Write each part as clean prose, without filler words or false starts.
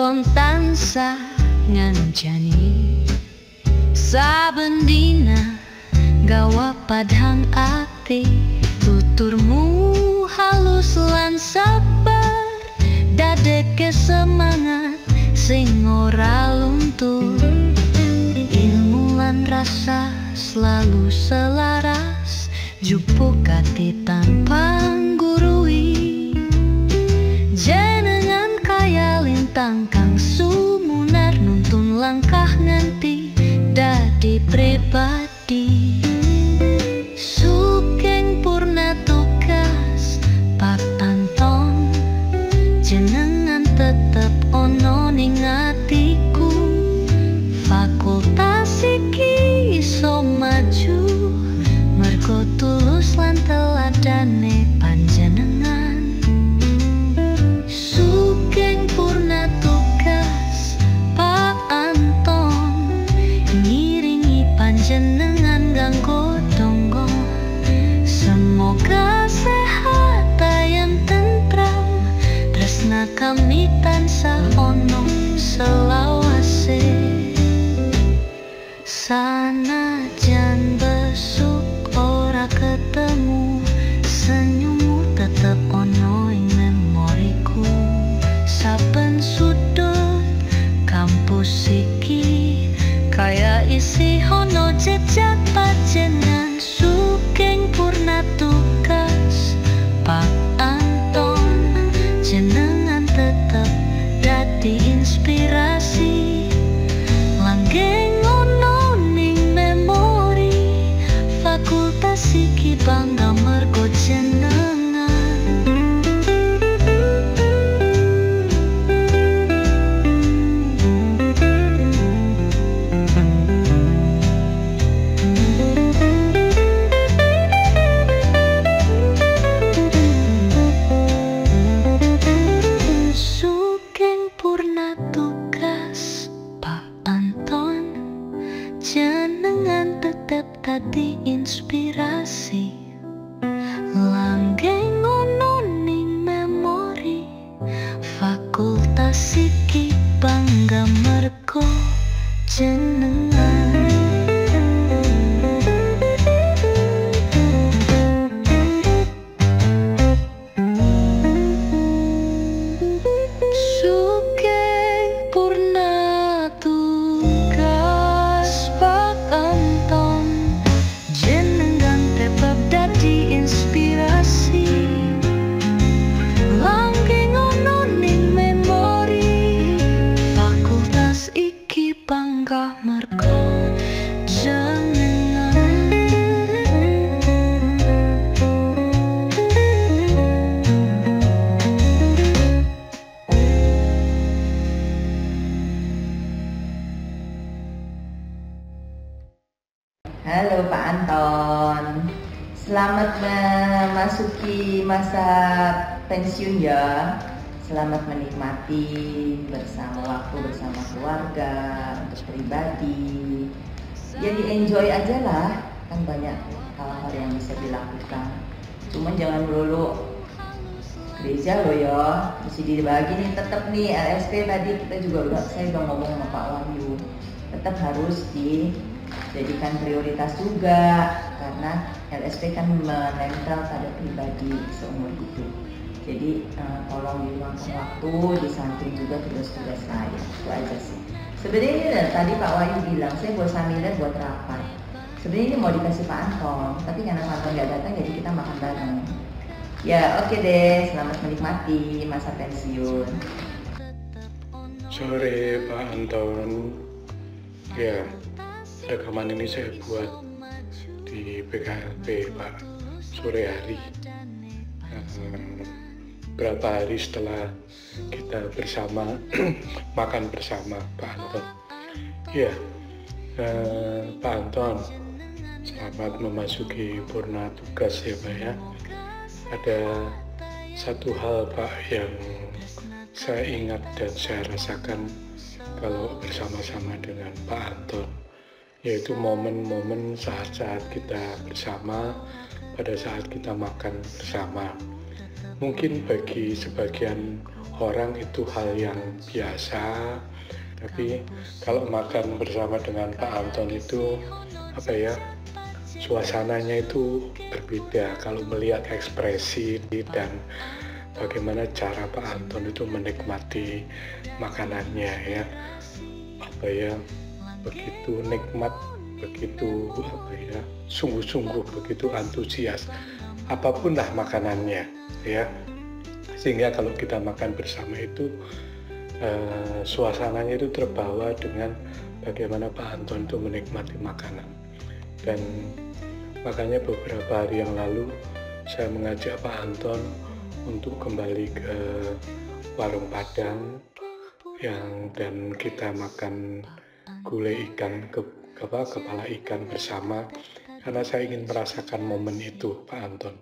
Wong tansah ngancani saben dina gawa padhang ati, tuturmu halus lan sabar dadeke semangat sing ora luntur. Ilmu lan rasa selalu selaras, jupuk ati tanpa nggurui. Jenengan kaya lintang kang sumunar, nuntun langkah nganti dadi pribadi. Sugeng purna tugas Pak Anton, jenengan tetep ono ning atiku. Fakultas iki iso maju mergo tulus lan teladane panjenengan. Sugeng purna tugas Pak Anton, ngiringi panjenengan nganggo tonggo. Semoga sehat ayam tentram, tresna kami tansah ono selawase. Sanajan besuk ora ketemu, senyummu tetep ono ing memoriku. Saben sudut kampus iki kaya isi ono jejak panjenengan. Sugeng purna tugas Pak Anton, jenengan tetep dadi inspirasi. Langgeng ono ning memori, fakultas iki bangga mergo jenengan. Sugeng purna tugas Pak Anton, jenengan tetep dadi inspirasi. Langgeng ono ning memori, fakultas iki bangga mergo jenengan. Sugeng purna tugas Pak Anton, jenengan tetep dadi inspirasi. Langgeng ono ning memori, fakultas iki bangga mergo jenengan. Halo Pak Anton, selamat memasuki masa pensiun ya. Selamat menikmati waktu bersama keluarga, untuk pribadi. Ya di enjoy aja lah, kan banyak hal-hal yang bisa dilakukan. Cuman jangan melulu gereja loh ya, mesti dibagi nih. Tetap nih LSP tadi saya udah ngomong sama Pak Wahyu, tetap harus dijadikan prioritas juga, karena LSP kan menempel pada pribadi seumur hidup. Jadi tolong diluangkan waktu, di samping juga tugas-tugas lain. Itu aja sih. Sebenarnya tadi Pak Wahyu bilang saya buat sambilan buat rapat. Sebenarnya ini mau dikasih Pak Anton, tapi karena Pak Anton nggak datang jadi kita makan bareng. Ya oke deh, selamat menikmati masa pensiun. Sore Pak Anton. Ya, rekaman ini saya buat di PKLP Pak, sore hari. Berapa hari setelah kita bersama makan bersama Pak Anton. Ya, Pak Anton, selamat memasuki purna tugas ya Pak ya. Ada satu hal Pak yang saya ingat dan saya rasakan kalau bersama-sama dengan Pak Anton, yaitu momen-momen saat-saat kita bersama, pada saat kita makan bersama. Mungkin bagi sebagian orang itu hal yang biasa, tapi kalau makan bersama dengan Pak Anton itu suasananya itu berbeda. Kalau melihat ekspresi dan bagaimana cara Pak Anton itu menikmati makanannya ya, begitu nikmat, begitu sungguh-sungguh, begitu antusias apapun lah makanannya ya, sehingga kalau kita makan bersama itu suasananya itu terbawa dengan bagaimana Pak Anton itu menikmati makanan. Dan makanya beberapa hari yang lalu saya mengajak Pak Anton untuk kembali ke warung Padang dan kita makan gulai ikan, kepala ikan bersama, karena saya ingin merasakan momen itu Pak Anton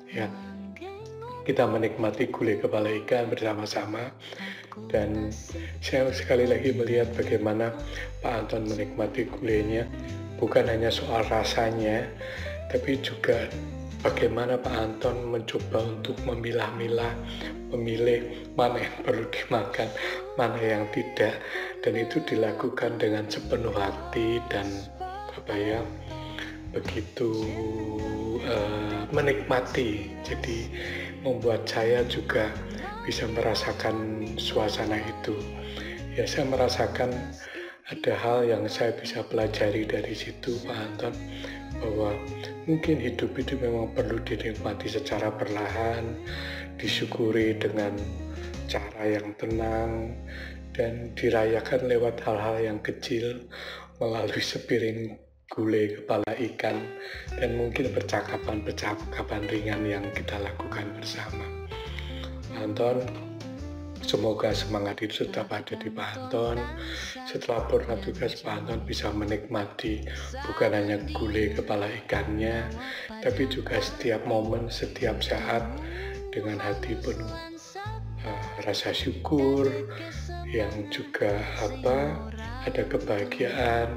ya. Kita menikmati gulai kepala ikan bersama-sama, dan saya sekali lagi melihat bagaimana Pak Anton menikmati gulainya, bukan hanya soal rasanya, tapi juga bagaimana Pak Anton mencoba untuk memilah-milah, memilih mana yang perlu dimakan, mana yang tidak, dan itu dilakukan dengan sepenuh hati dan begitu menikmati. Jadi membuat saya juga bisa merasakan suasana itu ya. Saya merasakan ada hal yang saya bisa pelajari dari situ Pak Anton, bahwa mungkin hidup itu memang perlu dinikmati secara perlahan, disyukuri dengan cara yang tenang, dan dirayakan lewat hal-hal yang kecil melalui sepiring gulai kepala ikan dan mungkin percakapan ringan yang kita lakukan bersama. Pak Anton, semoga semangat itu tetap ada di Pak Anton. Setelah purna tugas, Pak Anton bisa menikmati bukan hanya gulai kepala ikannya, tapi juga setiap momen, setiap saat dengan hati penuh rasa syukur, yang juga ada kebahagiaan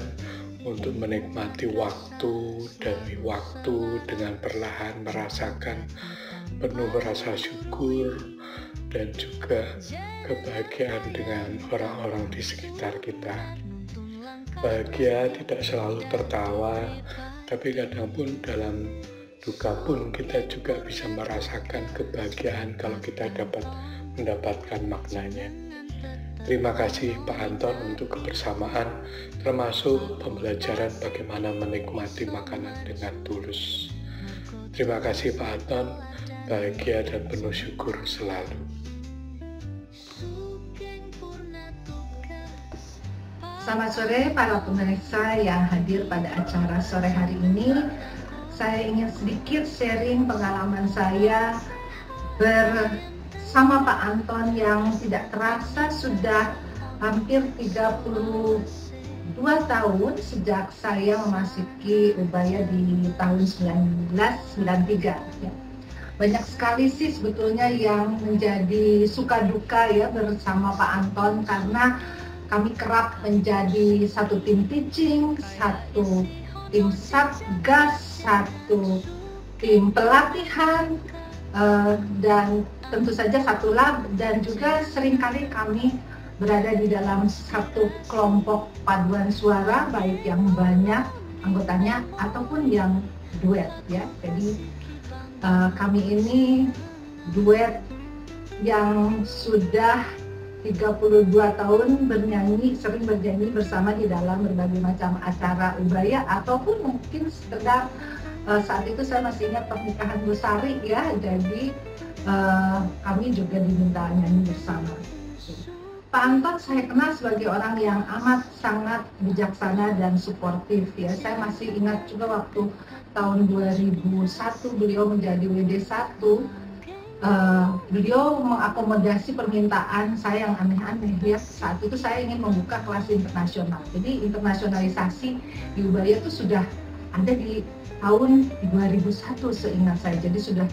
untuk menikmati waktu demi waktu dengan perlahan, merasakan penuh rasa syukur dan juga kebahagiaan dengan orang-orang di sekitar kita. Bahagia tidak selalu tertawa, tapi kadang pun dalam duka pun kita juga bisa merasakan kebahagiaan kalau kita dapat mendapatkan maknanya. Terima kasih Pak Anton untuk kebersamaan, termasuk pembelajaran bagaimana menikmati makanan dengan tulus. Terima kasih Pak Anton, bahagia dan penuh syukur selalu. Selamat sore para pemirsa yang hadir pada acara sore hari ini. Saya ingin sedikit sharing pengalaman saya bersama Pak Anton yang tidak terasa sudah hampir 32 tahun sejak saya memasuki Ubaya di tahun 1993 ya. Banyak sekali sih sebetulnya yang menjadi suka duka ya bersama Pak Anton, karena kami kerap menjadi satu tim pitching, satu tim satgas, satu tim pelatihan, dan tentu saja satu lab, dan juga seringkali kami berada di dalam satu kelompok paduan suara, baik yang banyak anggotanya ataupun yang duet ya. Jadi kami ini duet yang sudah 32 tahun sering bernyanyi bersama di dalam berbagai macam acara Ubaya, ataupun mungkin sekedar saat itu saya masih ingat pernikahan Bu Sari ya, jadi kami juga diminta nyanyi bersama. Pak Anton saya kenal sebagai orang yang amat sangat bijaksana dan suportif ya. Saya masih ingat juga waktu tahun 2001 beliau menjadi WD1, beliau mengakomodasi permintaan saya yang aneh-aneh ya. Saat itu saya ingin membuka kelas internasional, jadi internasionalisasi di Ubaya itu sudah ada di tahun 2001 seingat saya, jadi sudah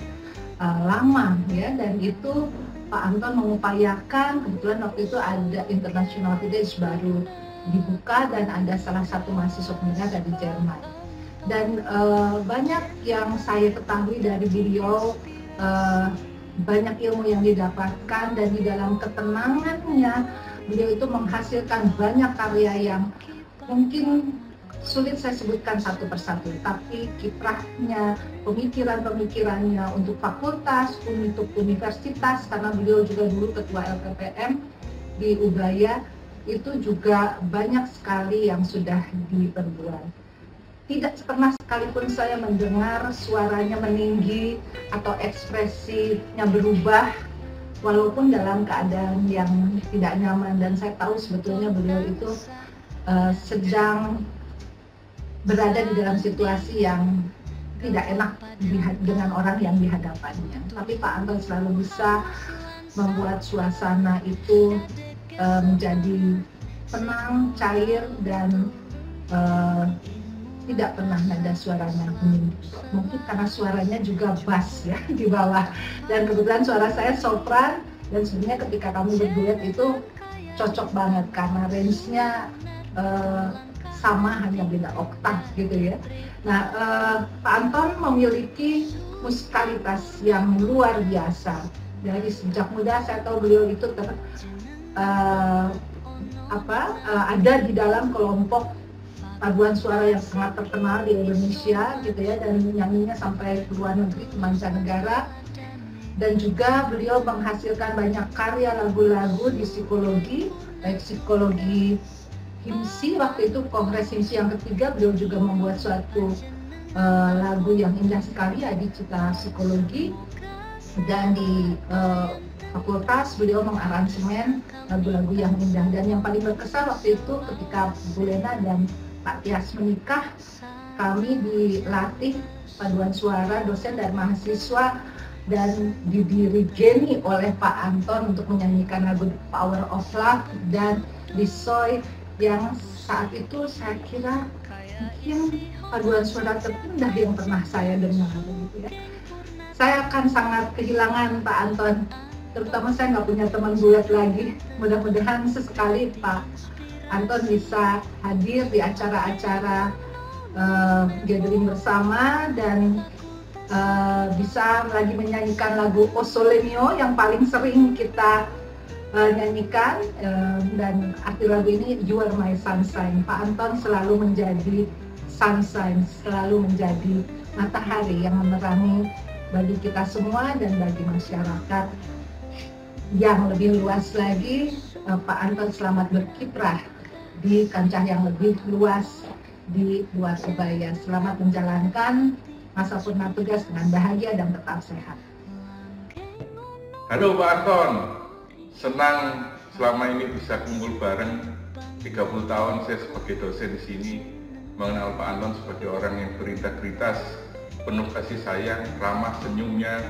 lama ya. Dan itu Pak Anton mengupayakan, kebetulan waktu itu ada International Village baru dibuka dan ada salah satu mahasiswa pendengar dari Jerman. Dan banyak yang saya ketahui dari beliau, banyak ilmu yang didapatkan, dan di dalam ketenangannya beliau itu menghasilkan banyak karya yang mungkin sulit saya sebutkan satu persatu, tapi kiprahnya, pemikirannya untuk fakultas, untuk universitas, karena beliau juga dulu ketua LPPM di Ubaya, itu juga banyak sekali yang sudah diperbuat. Tidak pernah sekalipun saya mendengar suaranya meninggi atau ekspresinya berubah, walaupun dalam keadaan yang tidak nyaman. Dan saya tahu sebetulnya beliau itu sedang berada di dalam situasi yang tidak enak dengan orang yang dihadapannya. Tapi Pak Anton selalu bisa membuat suasana itu menjadi tenang, cair, dan tidak pernah nada suaranya meninggi. Mungkin karena suaranya juga bass ya di bawah. Dan kebetulan suara saya sopran, dan sebenarnya ketika kami berduet itu cocok banget karena range-nya sama, hanya beda oktav gitu ya. Nah, Pak Anton memiliki musikalitas yang luar biasa. Dari sejak muda saya tahu beliau itu ada di dalam kelompok paduan suara yang sangat terkenal di Indonesia gitu ya, dan nyanyinya sampai ke luar negeri, ke mancanegara. Dan juga beliau menghasilkan banyak karya lagu-lagu di psikologi, baik psikologi HIMSI, waktu itu Kongres HIMSI yang ketiga, beliau juga membuat suatu lagu yang indah sekali ya di Cita Psikologi. Dan di fakultas beliau mengaransemen lagu-lagu yang indah. Dan yang paling berkesan waktu itu ketika Bu Lena dan Pak Tias menikah, kami dilatih paduan suara dosen dan mahasiswa, dan didirigeni oleh Pak Anton untuk menyanyikan lagu The Power of Love dan Lisoy, yang saat itu saya kira mungkin paduan suara terindah yang pernah saya dengar gitu ya. Saya akan sangat kehilangan Pak Anton, terutama saya nggak punya teman duet lagi. Mudah-mudahan sesekali Pak Anton bisa hadir di acara-acara gathering bersama, dan bisa lagi menyanyikan lagu O Sole Mio yang paling sering kita nyanyikan, dan arti lagu ini You Are My Sunshine. Pak Anton selalu menjadi sunshine, selalu menjadi matahari yang menerangi bagi kita semua dan bagi masyarakat yang lebih luas lagi. Pak Anton selamat berkiprah di kancah yang lebih luas di luar Ubaya. Selamat menjalankan masa purna tugas dengan bahagia dan tetap sehat. Halo Pak Anton, senang selama ini bisa kumpul bareng. 30 tahun saya sebagai dosen di sini mengenal Pak Anton sebagai orang yang berintegritas, penuh kasih sayang, ramah senyumnya,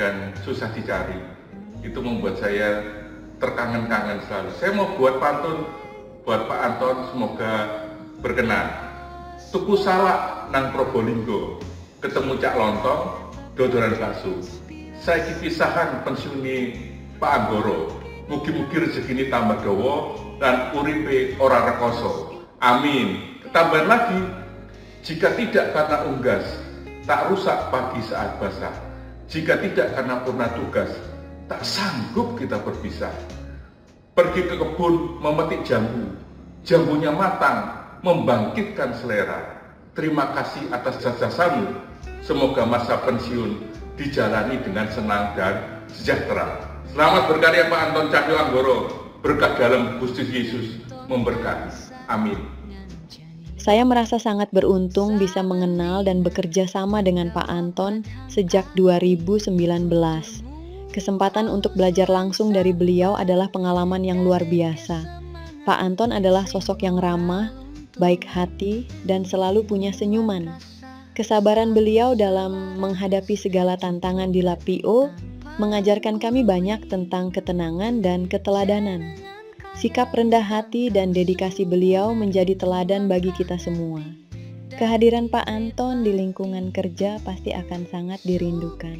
dan susah dicari. Itu membuat saya terkangen-kangen selalu. Saya mau buat pantun buat Pak Anton, semoga berkenan. Tuku salak nang Probolinggo, ketemu Cak Lontong, dodoran bakso. Saya pisahan pensiuni Pak Anggoro, mugi-mugi rezekine tambah dawa dan uripe ora rekoso. Amin. Tambahan lagi, jika tidak karena unggas, tak rusak pagi saat basah. Jika tidak karena purna tugas, tak sanggup kita berpisah. Pergi ke kebun memetik jambu, jambunya matang, membangkitkan selera. Terima kasih atas jasa-jasamu, semoga masa pensiun dijalani dengan senang dan sejahtera. Selamat berkarya Pak Anton Cahyo Anggoro, berkah dalam Gusti Yesus memberkati. Amin. Saya merasa sangat beruntung bisa mengenal dan bekerja sama dengan Pak Anton sejak 2019. Kesempatan untuk belajar langsung dari beliau adalah pengalaman yang luar biasa. Pak Anton adalah sosok yang ramah, baik hati, dan selalu punya senyuman. Kesabaran beliau dalam menghadapi segala tantangan di LAPIO mengajarkan kami banyak tentang ketenangan dan keteladanan. Sikap rendah hati dan dedikasi beliau menjadi teladan bagi kita semua. Kehadiran Pak Anton di lingkungan kerja pasti akan sangat dirindukan.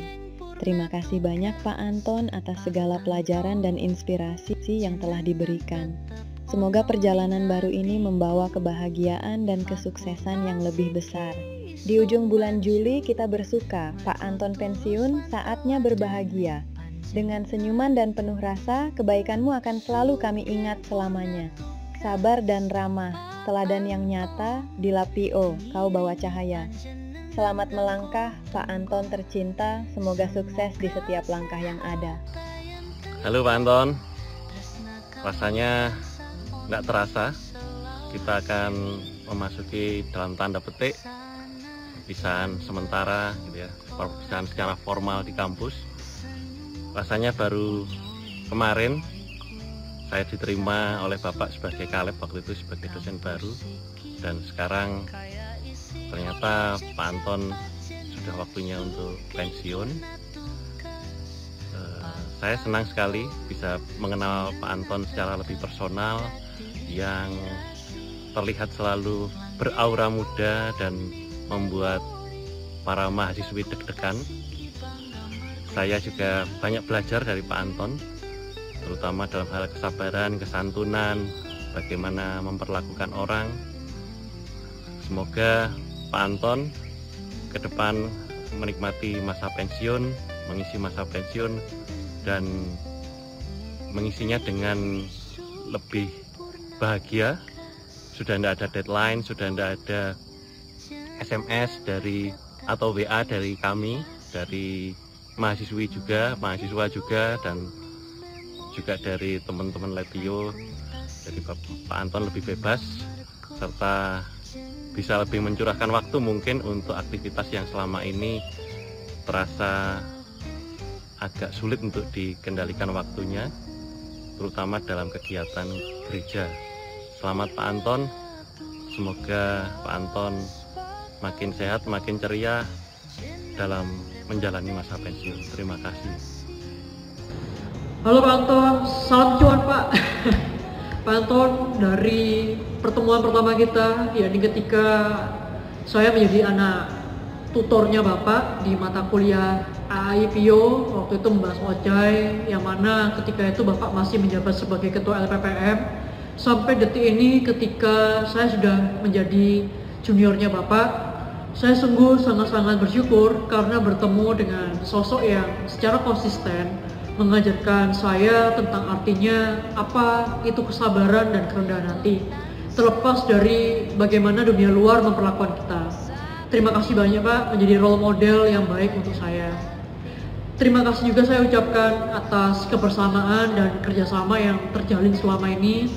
Terima kasih banyak Pak Anton atas segala pelajaran dan inspirasi yang telah diberikan. Semoga perjalanan baru ini membawa kebahagiaan dan kesuksesan yang lebih besar. Di ujung bulan Juli kita bersuka, Pak Anton pensiun, saatnya berbahagia. Dengan senyuman dan penuh rasa, kebaikanmu akan selalu kami ingat selamanya. Sabar dan ramah, teladan yang nyata, Dilapio, kau bawa cahaya. Selamat melangkah, Pak Anton tercinta, semoga sukses di setiap langkah yang ada. Halo Pak Anton, rasanya nggak terasa, kita akan memasuki dalam tanda petik perpisahan sementara gitu ya, perpisahan secara formal di kampus. Rasanya baru kemarin saya diterima oleh Bapak sebagai Kaleb, waktu itu sebagai dosen baru, dan sekarang ternyata Pak Anton sudah waktunya untuk pensiun. Saya senang sekali bisa mengenal Pak Anton secara lebih personal, yang terlihat selalu beraura muda dan membuat para mahasiswi deg-degan. Saya juga banyak belajar dari Pak Anton, terutama dalam hal kesabaran, kesantunan, bagaimana memperlakukan orang. Semoga Pak Anton ke depan menikmati masa pensiun, mengisi masa pensiun, dan mengisinya dengan lebih bahagia. Sudah tidak ada deadline, sudah tidak ada SMS atau WA dari kami, dari mahasiswa juga, dan juga dari teman-teman Lepio. Jadi Pak Anton lebih bebas, serta bisa lebih mencurahkan waktu mungkin untuk aktivitas yang selama ini terasa agak sulit untuk dikendalikan waktunya, terutama dalam kegiatan gereja. Selamat Pak Anton, semoga Pak Anton makin sehat, makin ceria dalam menjalani masa pensiun. Terima kasih. Halo Pak Anton, salam cuan Pak. Pak Anton, dari pertemuan pertama kita, yakni ketika saya menjadi anak tutornya Bapak di mata kuliah AIPO, waktu itu membahas ojai, yang mana ketika itu Bapak masih menjabat sebagai Ketua LPPM, sampai detik ini ketika saya sudah menjadi juniornya Bapak, saya sungguh sangat-sangat bersyukur karena bertemu dengan sosok yang secara konsisten mengajarkan saya tentang artinya apa itu kesabaran dan kerendahan hati, terlepas dari bagaimana dunia luar memperlakukan kita. Terima kasih banyak Pak, menjadi role model yang baik untuk saya. Terima kasih juga saya ucapkan atas kebersamaan dan kerjasama yang terjalin selama ini,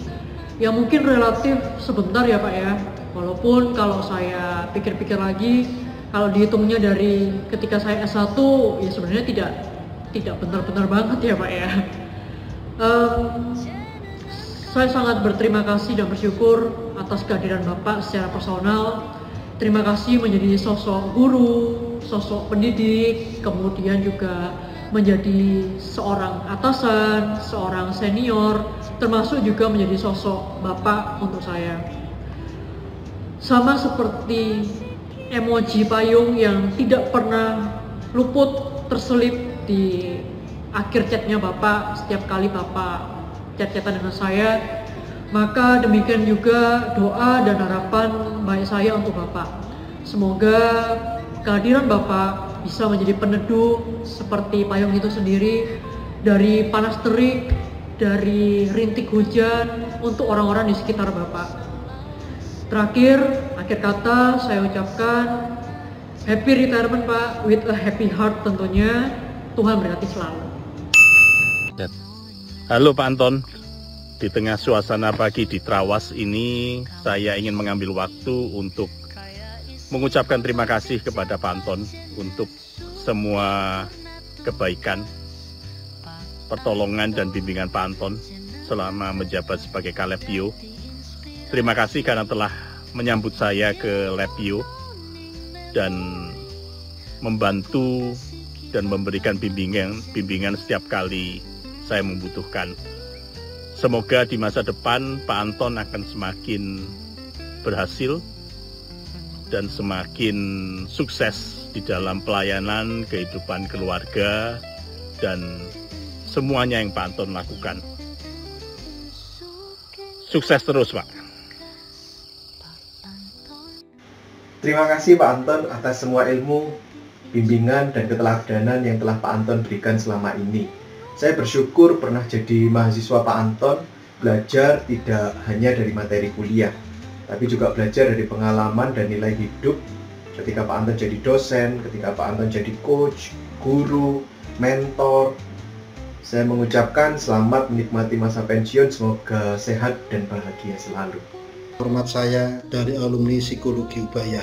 yang mungkin relatif sebentar ya Pak ya. Walaupun kalau saya pikir-pikir lagi, kalau dihitungnya dari ketika saya S1, ya sebenarnya tidak benar-benar banget ya Pak ya. Saya sangat berterima kasih dan bersyukur atas kehadiran Bapak secara personal. Terima kasih menjadi sosok guru, sosok pendidik, kemudian juga menjadi seorang atasan, seorang senior, termasuk juga menjadi sosok Bapak untuk saya. Sama seperti emoji payung yang tidak pernah luput terselip di akhir chatnya Bapak setiap kali Bapak chat-chatan dengan saya, maka demikian juga doa dan harapan baik saya untuk Bapak. Semoga kehadiran Bapak bisa menjadi peneduh seperti payung itu sendiri, dari panas terik, dari rintik hujan untuk orang-orang di sekitar Bapak. Terakhir, akhir kata saya ucapkan happy retirement Pak, with a happy heart tentunya. Tuhan berkati selalu. Halo Pak Anton, di tengah suasana pagi di Trawas ini, saya ingin mengambil waktu untuk mengucapkan terima kasih kepada Pak Anton untuk semua kebaikan, pertolongan dan bimbingan Pak Anton selama menjabat sebagai Kalepio. Terima kasih karena telah menyambut saya ke Lepio dan membantu dan memberikan bimbingan setiap kali saya membutuhkan. Semoga di masa depan Pak Anton akan semakin berhasil dan semakin sukses di dalam pelayanan, kehidupan keluarga, dan semuanya yang Pak Anton lakukan. Sukses terus Pak. Terima kasih Pak Anton atas semua ilmu, bimbingan, dan keteladanan yang telah Pak Anton berikan selama ini. Saya bersyukur pernah jadi mahasiswa Pak Anton, belajar tidak hanya dari materi kuliah, tapi juga belajar dari pengalaman dan nilai hidup ketika Pak Anton jadi dosen, ketika Pak Anton jadi coach, guru, mentor. Saya mengucapkan selamat menikmati masa pensiun, semoga sehat dan bahagia selalu. Hormat saya dari alumni Psikologi Ubaya.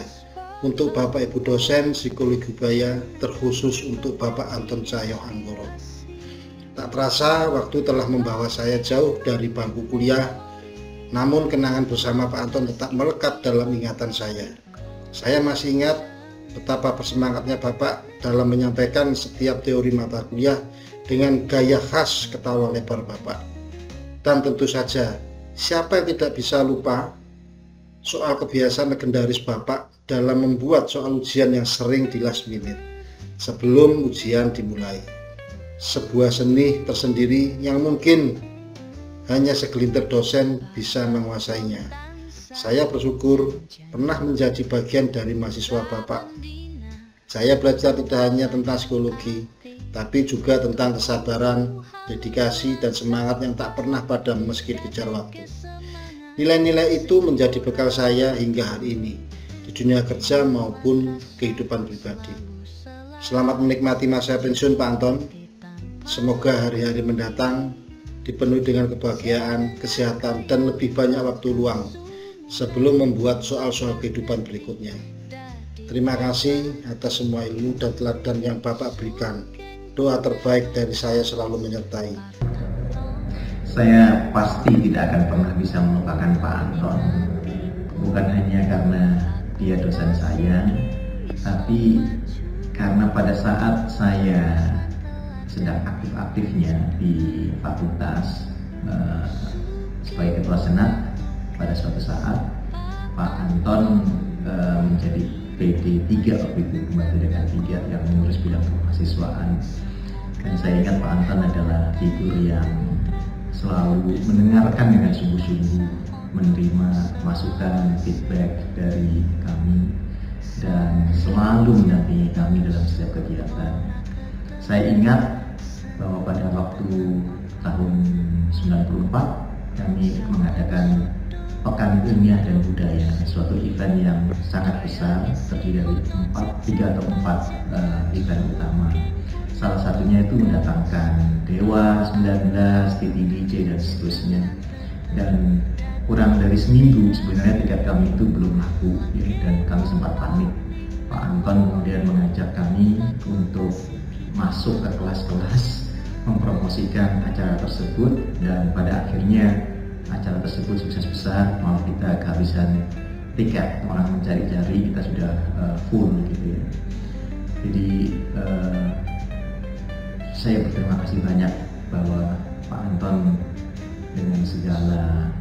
Untuk Bapak Ibu dosen Psikologi Ubaya, terkhusus untuk Bapak Anton Cahyo Anggoro. Tak terasa waktu telah membawa saya jauh dari bangku kuliah, namun kenangan bersama Pak Anton tetap melekat dalam ingatan saya. Saya masih ingat betapa bersemangatnya Bapak dalam menyampaikan setiap teori mata kuliah dengan gaya khas ketawa lebar Bapak. Dan tentu saja, siapa yang tidak bisa lupa soal kebiasaan legendaris Bapak dalam membuat soal ujian yang sering di last minute sebelum ujian dimulai. Sebuah seni tersendiri yang mungkin hanya segelintir dosen bisa menguasainya. Saya bersyukur pernah menjadi bagian dari mahasiswa Bapak. Saya belajar tidak hanya tentang psikologi, tapi juga tentang kesabaran, dedikasi, dan semangat yang tak pernah padam meski dikejar waktu. Nilai-nilai itu menjadi bekal saya hingga hari ini, di dunia kerja maupun kehidupan pribadi. Selamat menikmati masa pensiun Pak Anton. Semoga hari-hari mendatang dipenuhi dengan kebahagiaan, kesehatan, dan lebih banyak waktu luang sebelum membuat soal-soal kehidupan berikutnya. Terima kasih atas semua ilmu dan teladan yang Bapak berikan. Doa terbaik dari saya selalu menyertai. Saya pasti tidak akan pernah bisa melupakan Pak Anton. Bukan hanya karena dia dosen saya, tapi karena pada saat saya sedang aktif-aktifnya di fakultas sebagai ketua senat, pada suatu saat Pak Anton menjadi PD 3 waktu itu, pembantu dekan 3 yang mengurus bidang kemahasiswaan. Dan saya ingat Pak Anton adalah figur yang selalu mendengarkan dengan sungguh-sungguh, menerima masukan, feedback dari kami, dan selalu mendampingi kami dalam setiap kegiatan. Saya ingat bahwa pada waktu tahun 94 kami mengadakan Pekan Ilmiah dan Budaya, suatu event yang sangat besar, terdiri dari 3 atau 4 event utama. Salah satunya itu mendatangkan Dewa 19, Titi DJ, dan seterusnya. Dan kurang dari seminggu sebenarnya tiket kami itu belum laku, ya, dan kami sempat panik. Pak Anton kemudian mengajak kami untuk masuk ke kelas-kelas, mempromosikan acara tersebut, dan pada akhirnya acara tersebut sukses besar. Malah kita kehabisan tiket, orang mencari-cari, kita sudah full gitu ya. Jadi saya berterima kasih banyak bahwa Pak Anton dengan segala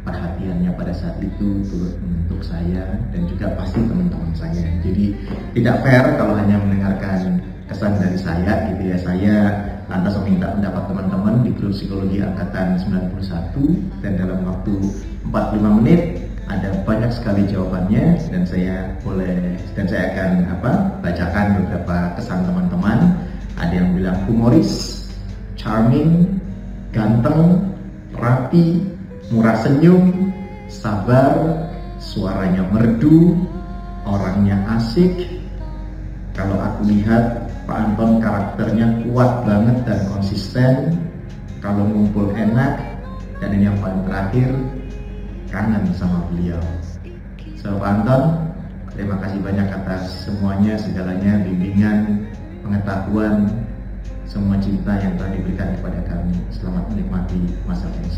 perhatiannya pada saat itu turut membentuk saya dan juga pasti teman-teman saya. Jadi tidak fair kalau hanya mendengarkan kesan dari saya gitu ya. Saya lantas meminta pendapat teman-teman di grup psikologi angkatan 91, dan dalam waktu 45 menit ada banyak sekali jawabannya, dan saya akan bacakan beberapa kesan teman-teman. Ada yang bilang humoris, charming, ganteng, rapi, murah senyum, sabar, suaranya merdu, orangnya asik. Kalau aku lihat Pak Anton karakternya kuat banget dan konsisten, kalau ngumpul enak, dan ini yang paling terakhir, kangen sama beliau. So Pak Anton, terima kasih banyak atas semuanya, segalanya, bimbingan, pengetahuan, semua cinta yang telah diberikan kepada kami. Selamat menikmati masa pensiun.